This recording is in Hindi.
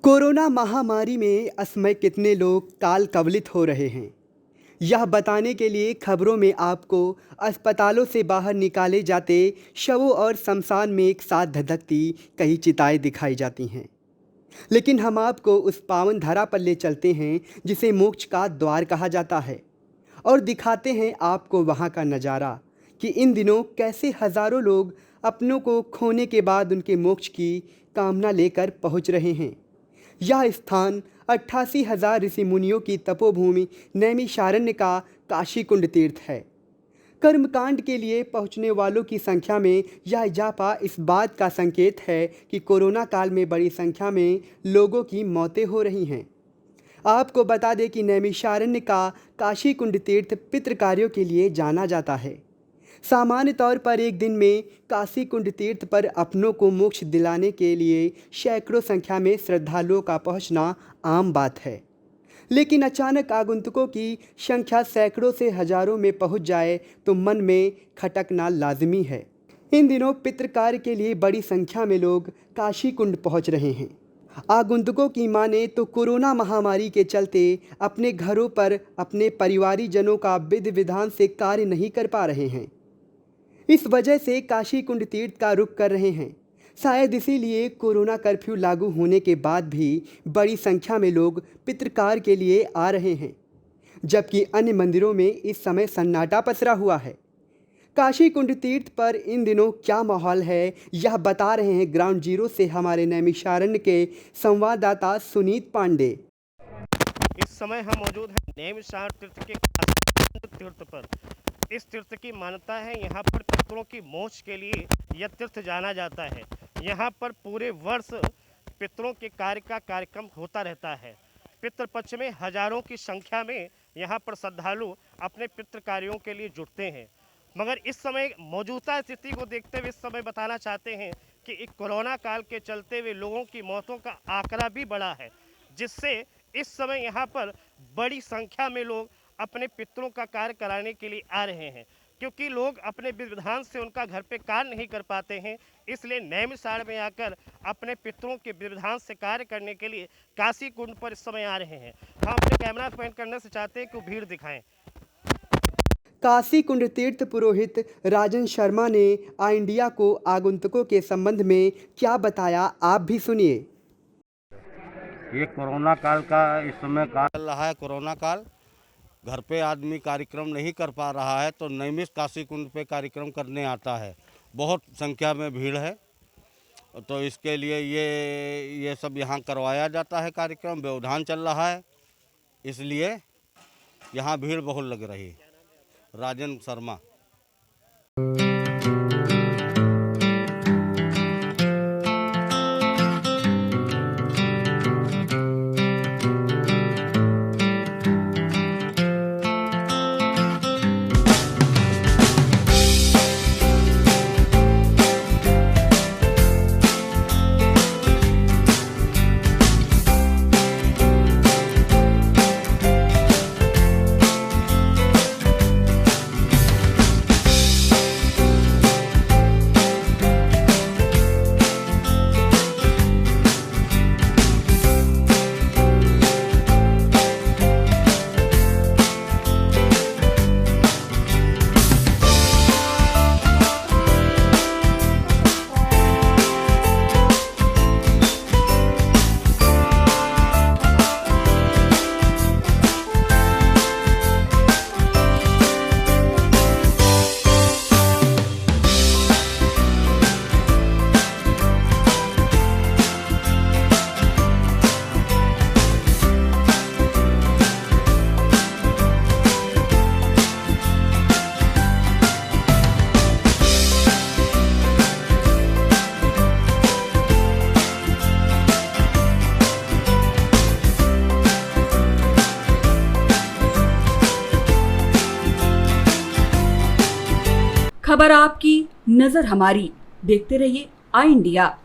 कोरोना महामारी में असमय कितने लोग काल कवलित हो रहे हैं, यह बताने के लिए खबरों में आपको अस्पतालों से बाहर निकाले जाते शवों और शमशान में एक साथ धधकती कई चिताएं दिखाई जाती हैं। लेकिन हम आपको उस पावन धरा पर ले चलते हैं जिसे मोक्ष का द्वार कहा जाता है और दिखाते हैं आपको वहाँ का नज़ारा कि इन दिनों कैसे हज़ारों लोग अपनों को खोने के बाद उनके मोक्ष की कामना लेकर पहुँच रहे हैं। यह स्थान 88,000 ऋषि मुनियों की तपोभूमि नैमिषारण्य का काशी कुंड तीर्थ है। कर्मकांड के लिए पहुंचने वालों की संख्या में यह इजाफा इस बात का संकेत है कि कोरोना काल में बड़ी संख्या में लोगों की मौतें हो रही हैं। आपको बता दें कि नैमिषारण्य का काशी कुंड तीर्थ पितृ कार्यों के लिए जाना जाता है। सामान्य तौर पर एक दिन में काशी कुंड तीर्थ पर अपनों को मोक्ष दिलाने के लिए सैकड़ों संख्या में श्रद्धालुओं का पहुंचना आम बात है, लेकिन अचानक आगंतुकों की संख्या सैकड़ों से हजारों में पहुंच जाए तो मन में खटकना लाजमी है। इन दिनों पितृ कार्य के लिए बड़ी संख्या में लोग काशी कुंड पहुंच रहे हैं। आगंतुकों की माने तो कोरोना महामारी के चलते अपने घरों पर अपने परिवारीजनों का विधि विधान से कार्य नहीं कर पा रहे हैं। इस वजह से काशी कुंड तीर्थ का रुख कर रहे हैं। शायद इसीलिए कोरोना कर्फ्यू लागू होने के बाद भी बड़ी संख्या में लोग पितृकार के लिए आ रहे हैं, जबकि अन्य मंदिरों में इस समय सन्नाटा पसरा हुआ है। काशी कुंड तीर्थ पर इन दिनों क्या माहौल है, यह बता रहे हैं ग्राउंड जीरो से हमारे नैमिषारण्य के संवाददाता सुनीत पांडे। इस समय हम मौजूद हैं नैमिषारण्य तीर्थ के काशी कुंड तीर्थ पर। इस तीर्थ की मान्यता है, यहाँ पर पितरों की मोक्ष के लिए यह तीर्थ जाना जाता है। यहाँ पर पूरे वर्ष पितरों के कार्य का कार्यक्रम होता रहता है। पितृपक्ष में हजारों की संख्या में यहाँ पर श्रद्धालु अपने पितृ कार्यों के लिए जुटते हैं। मगर इस समय मौजूदा स्थिति को देखते हुए इस समय बताना चाहते हैं कि एक कोरोना काल के चलते हुए लोगों की मौतों का आंकड़ा भी बढ़ा है, जिससे इस समय यहाँ पर बड़ी संख्या में लोग अपने पितरों का कार्य कराने के लिए आ रहे हैं, क्योंकि लोग अपने विधान से उनका घर पे कार्य नहीं कर पाते हैं। इसलिए नैमिषारण्य में आकर अपने पितरों के विधान से कार्य करने के लिए काशी कुंड पर इस समय आ रहे हैं। हम अपने कैमरा पॉइंट करने से चाहते हैं कि वो भीड़ दिखाएं। काशी कुंड तीर्थ पुरोहित राजन शर्मा ने आई इंडिया को आगंतुकों के संबंध में क्या बताया, आप भी सुनिए। ये कोरोना काल का इस समय काल चल रहा है। कोरोना काल घर पे आदमी कार्यक्रम नहीं कर पा रहा है तो नैमिष काशी कुंड पे कार्यक्रम करने आता है। बहुत संख्या में भीड़ है, तो इसके लिए ये सब यहाँ करवाया जाता है। कार्यक्रम व्यवधान चल रहा है, इसलिए यहाँ भीड़ बहुत लग रही है। राजन शर्मा। खबर आपकी, नजर हमारी। देखते रहिए आई इंडिया।